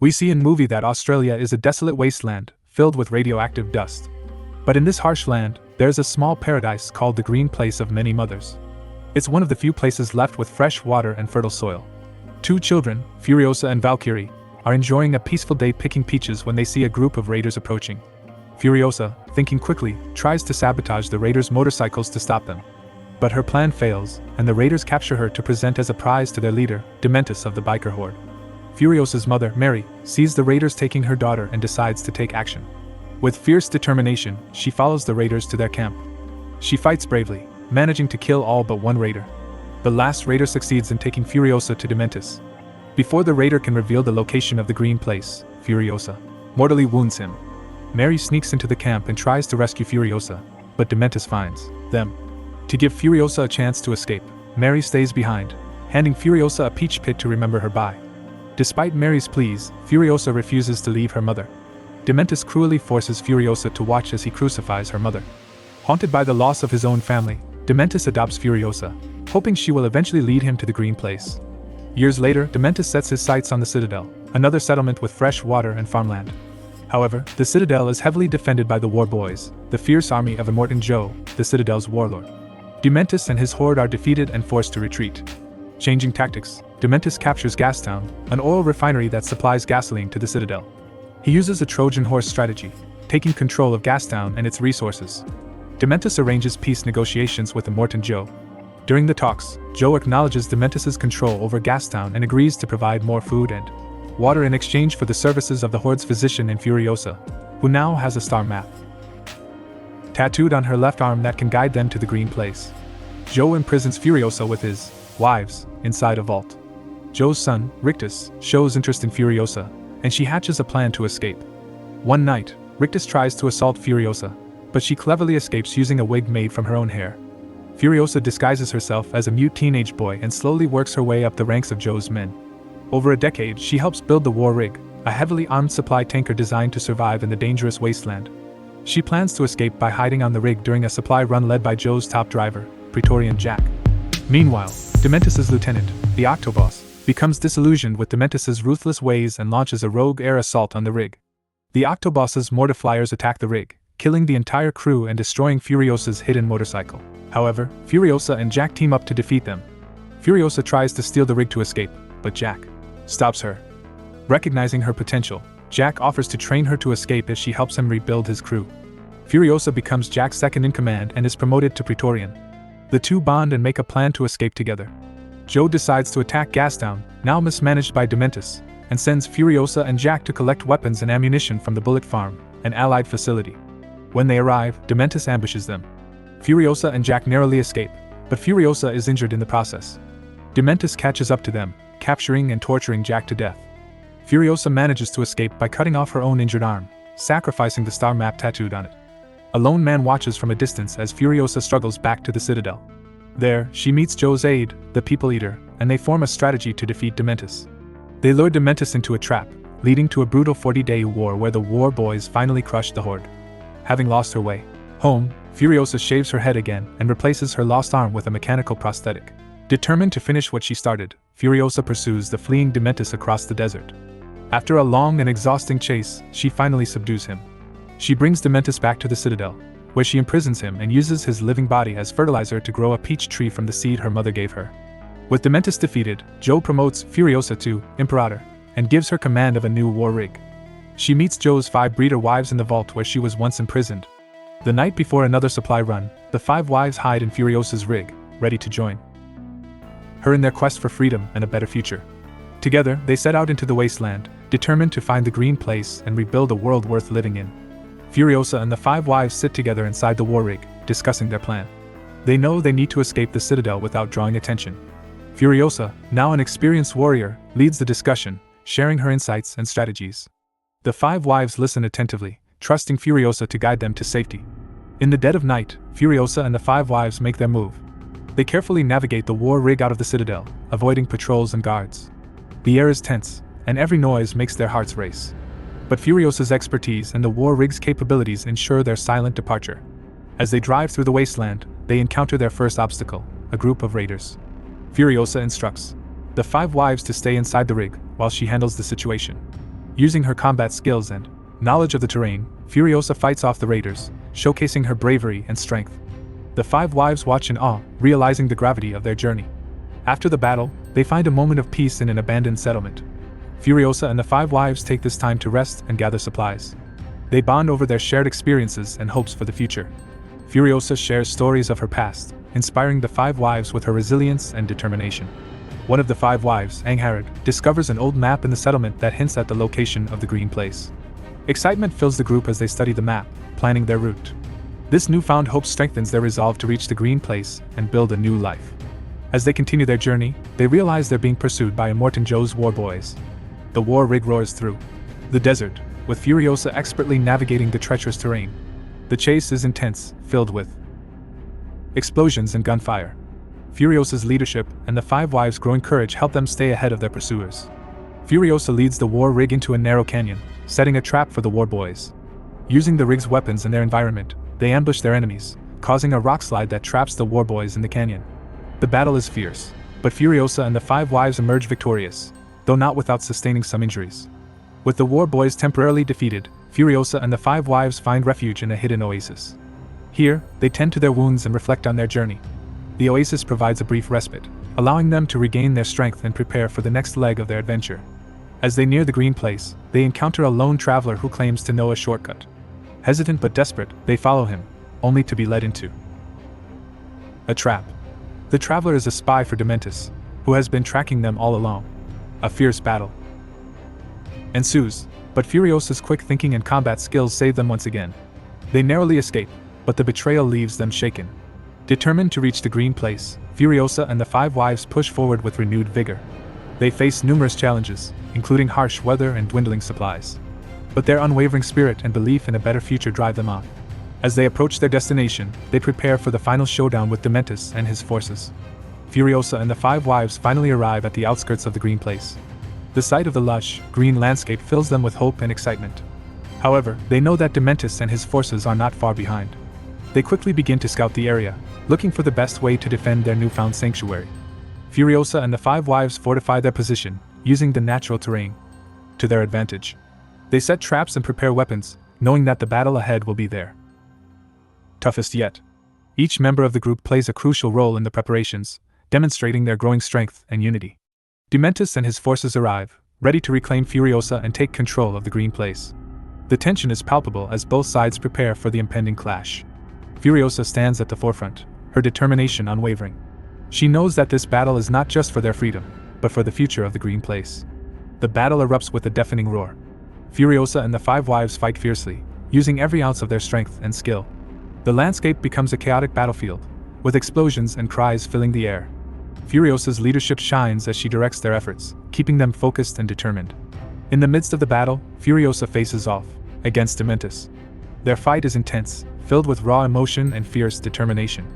We see in movie that Australia is a desolate wasteland, filled with radioactive dust. But in this harsh land, there's a small paradise called the Green Place of Many Mothers. It's one of the few places left with fresh water and fertile soil. Two children, Furiosa and Valkyrie, are enjoying a peaceful day picking peaches when they see a group of raiders approaching. Furiosa, thinking quickly, tries to sabotage the raiders' motorcycles to stop them. But her plan fails, and the raiders capture her to present as a prize to their leader, Dementus of the biker horde. Furiosa's mother, Mary, sees the raiders taking her daughter and decides to take action. With fierce determination, she follows the raiders to their camp. She fights bravely, managing to kill all but one raider. The last raider succeeds in taking Furiosa to Dementus. Before the raider can reveal the location of the Green Place, Furiosa mortally wounds him. Mary sneaks into the camp and tries to rescue Furiosa, but Dementus finds them. To give Furiosa a chance to escape, Mary stays behind, handing Furiosa a peach pit to remember her by. Despite Mary's pleas, Furiosa refuses to leave her mother. Dementus cruelly forces Furiosa to watch as he crucifies her mother. Haunted by the loss of his own family, Dementus adopts Furiosa, hoping she will eventually lead him to the Green Place. Years later, Dementus sets his sights on the Citadel, another settlement with fresh water and farmland. However, the Citadel is heavily defended by the War Boys, the fierce army of Immortan Joe, the Citadel's warlord. Dementus and his horde are defeated and forced to retreat. Changing tactics, Dementus captures Gastown, an oil refinery that supplies gasoline to the Citadel. He uses a Trojan horse strategy, taking control of Gastown and its resources. Dementus arranges peace negotiations with Immortan Joe. During the talks, Joe acknowledges Dementus's control over Gastown and agrees to provide more food and water in exchange for the services of the Horde's physician in Furiosa, who now has a star map tattooed on her left arm that can guide them to the Green Place. Joe imprisons Furiosa with his wives inside a vault. Joe's son, Rictus, shows interest in Furiosa, and she hatches a plan to escape. One night, Rictus tries to assault Furiosa, but she cleverly escapes using a wig made from her own hair. Furiosa disguises herself as a mute teenage boy and slowly works her way up the ranks of Joe's men. Over a decade, she helps build the War Rig, a heavily armed supply tanker designed to survive in the dangerous wasteland. She plans to escape by hiding on the rig during a supply run led by Joe's top driver, Praetorian Jack. Meanwhile, Dementus's lieutenant, the Octoboss, becomes disillusioned with Dementus's ruthless ways and launches a rogue air assault on the rig. The Octoboss's mortar-flyers attack the rig, killing the entire crew and destroying Furiosa's hidden motorcycle. However, Furiosa and Jack team up to defeat them. Furiosa tries to steal the rig to escape, but Jack stops her. Recognizing her potential, Jack offers to train her to escape as she helps him rebuild his crew. Furiosa becomes Jack's second-in-command and is promoted to Praetorian. The two bond and make a plan to escape together. Joe decides to attack Gastown, now mismanaged by Dementus, and sends Furiosa and Jack to collect weapons and ammunition from the Bullet Farm, an allied facility. When they arrive, Dementus ambushes them. Furiosa and Jack narrowly escape, but Furiosa is injured in the process. Dementus catches up to them, capturing and torturing Jack to death. Furiosa manages to escape by cutting off her own injured arm, sacrificing the star map tattooed on it. A lone man watches from a distance as Furiosa struggles back to the Citadel. There, she meets Joe's aide, the People Eater, and they form a strategy to defeat Dementus. They lure Dementus into a trap, leading to a brutal 40-day war where the War Boys finally crush the Horde. Having lost her way home, Furiosa shaves her head again and replaces her lost arm with a mechanical prosthetic. Determined to finish what she started, Furiosa pursues the fleeing Dementus across the desert. After a long and exhausting chase, she finally subdues him. She brings Dementus back to the Citadel, where she imprisons him and uses his living body as fertilizer to grow a peach tree from the seed her mother gave her. With Dementus defeated, Joe promotes Furiosa to Imperator and gives her command of a new war rig. She meets Joe's 5 breeder wives in the vault where she was once imprisoned. The night before another supply run, the 5 wives hide in Furiosa's rig, ready to join her in their quest for freedom and a better future. Together, they set out into the wasteland, determined to find the Green Place and rebuild a world worth living in. Furiosa and the 5 wives sit together inside the war rig, discussing their plan. They know they need to escape the Citadel without drawing attention. Furiosa, now an experienced warrior, leads the discussion, sharing her insights and strategies. The 5 wives listen attentively, trusting Furiosa to guide them to safety. In the dead of night, Furiosa and the 5 wives make their move. They carefully navigate the war rig out of the Citadel, avoiding patrols and guards. The air is tense, and every noise makes their hearts race. But Furiosa's expertise and the war rig's capabilities ensure their silent departure. As they drive through the wasteland, they encounter their first obstacle, a group of raiders. Furiosa instructs the 5 wives to stay inside the rig while she handles the situation. Using her combat skills and knowledge of the terrain, Furiosa fights off the raiders, showcasing her bravery and strength. The five wives watch in awe, realizing the gravity of their journey. After the battle, they find a moment of peace in an abandoned settlement. Furiosa and the five wives take this time to rest and gather supplies. They bond over their shared experiences and hopes for the future. Furiosa shares stories of her past, inspiring the five wives with her resilience and determination. One of the five wives, Angharad, discovers an old map in the settlement that hints at the location of the Green Place. Excitement fills the group as they study the map, planning their route. This newfound hope strengthens their resolve to reach the Green Place and build a new life. As they continue their journey, they realize they're being pursued by Immortan Joe's war boys. The war rig roars through the desert, with Furiosa expertly navigating the treacherous terrain. The chase is intense, filled with explosions and gunfire. Furiosa's leadership and the five wives' growing courage help them stay ahead of their pursuers. Furiosa leads the war rig into a narrow canyon, setting a trap for the war boys. Using the rig's weapons and their environment, they ambush their enemies, causing a rock slide that traps the war boys in the canyon. The battle is fierce, but Furiosa and the five wives emerge victorious, though not without sustaining some injuries. With the war boys temporarily defeated, Furiosa and the five wives find refuge in a hidden oasis. Here, they tend to their wounds and reflect on their journey. The oasis provides a brief respite, allowing them to regain their strength and prepare for the next leg of their adventure. As they near the Green Place, they encounter a lone traveler who claims to know a shortcut. Hesitant but desperate, they follow him, only to be led into a trap. The traveler is a spy for Dementus, who has been tracking them all along. A fierce battle ensues, but Furiosa's quick thinking and combat skills save them once again. They narrowly escape, but the betrayal leaves them shaken. Determined to reach the Green Place, Furiosa and the five wives push forward with renewed vigor. They face numerous challenges, including harsh weather and dwindling supplies. But their unwavering spirit and belief in a better future drive them on. As they approach their destination, they prepare for the final showdown with Dementus and his forces. Furiosa and the five wives finally arrive at the outskirts of the Green Place. The sight of the lush, green landscape fills them with hope and excitement. However, they know that Dementus and his forces are not far behind. They quickly begin to scout the area, looking for the best way to defend their newfound sanctuary. Furiosa and the five wives fortify their position, using the natural terrain to their advantage. They set traps and prepare weapons, knowing that the battle ahead will be their toughest yet. Each member of the group plays a crucial role in the preparations, demonstrating their growing strength and unity. Dementus and his forces arrive, ready to reclaim Furiosa and take control of the Green Place. The tension is palpable as both sides prepare for the impending clash. Furiosa stands at the forefront, her determination unwavering. She knows that this battle is not just for their freedom, but for the future of the Green Place. The battle erupts with a deafening roar. Furiosa and the five wives fight fiercely, using every ounce of their strength and skill. The landscape becomes a chaotic battlefield, with explosions and cries filling the air. Furiosa's leadership shines as she directs their efforts, keeping them focused and determined. In the midst of the battle, Furiosa faces off against Dementus. Their fight is intense, filled with raw emotion and fierce determination.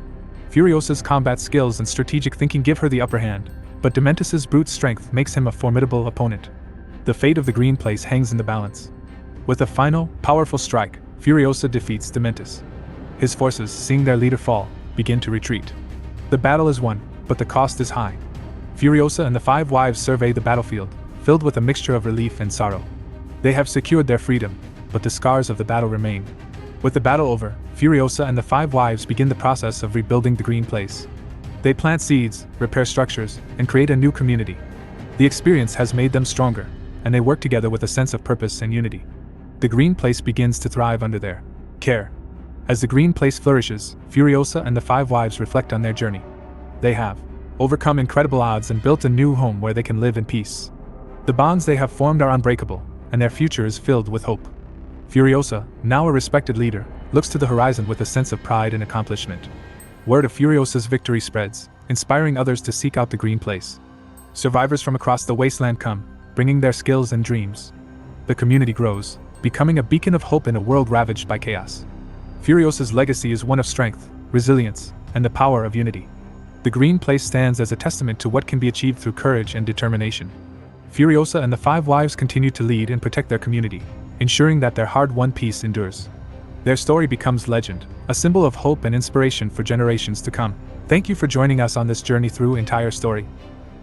Furiosa's combat skills and strategic thinking give her the upper hand, but Dementus's brute strength makes him a formidable opponent. The fate of the Green Place hangs in the balance. With a final, powerful strike, Furiosa defeats Dementus. His forces, seeing their leader fall, begin to retreat. The battle is won, but the cost is high. Furiosa and the five wives survey the battlefield, filled with a mixture of relief and sorrow. They have secured their freedom, but the scars of the battle remain. With the battle over, Furiosa and the five wives begin the process of rebuilding the Green Place. They plant seeds, repair structures, and create a new community. The experience has made them stronger, and they work together with a sense of purpose and unity. The Green Place begins to thrive under their care. As the Green Place flourishes, Furiosa and the five wives reflect on their journey. They have overcome incredible odds and built a new home where they can live in peace. The bonds they have formed are unbreakable, and their future is filled with hope. Furiosa, now a respected leader, looks to the horizon with a sense of pride and accomplishment. Word of Furiosa's victory spreads, inspiring others to seek out the Green Place. Survivors from across the wasteland come, bringing their skills and dreams. The community grows, becoming a beacon of hope in a world ravaged by chaos. Furiosa's legacy is one of strength, resilience, and the power of unity. The Green Place stands as a testament to what can be achieved through courage and determination. Furiosa and the five wives continue to lead and protect their community, ensuring that their hard-won peace endures. Their story becomes legend, a symbol of hope and inspiration for generations to come. Thank you for joining us on this journey through entire story.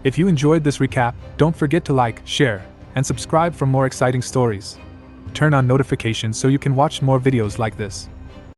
If you enjoyed this recap, don't forget to like, share, and subscribe for more exciting stories. Turn on notifications so you can watch more videos like this.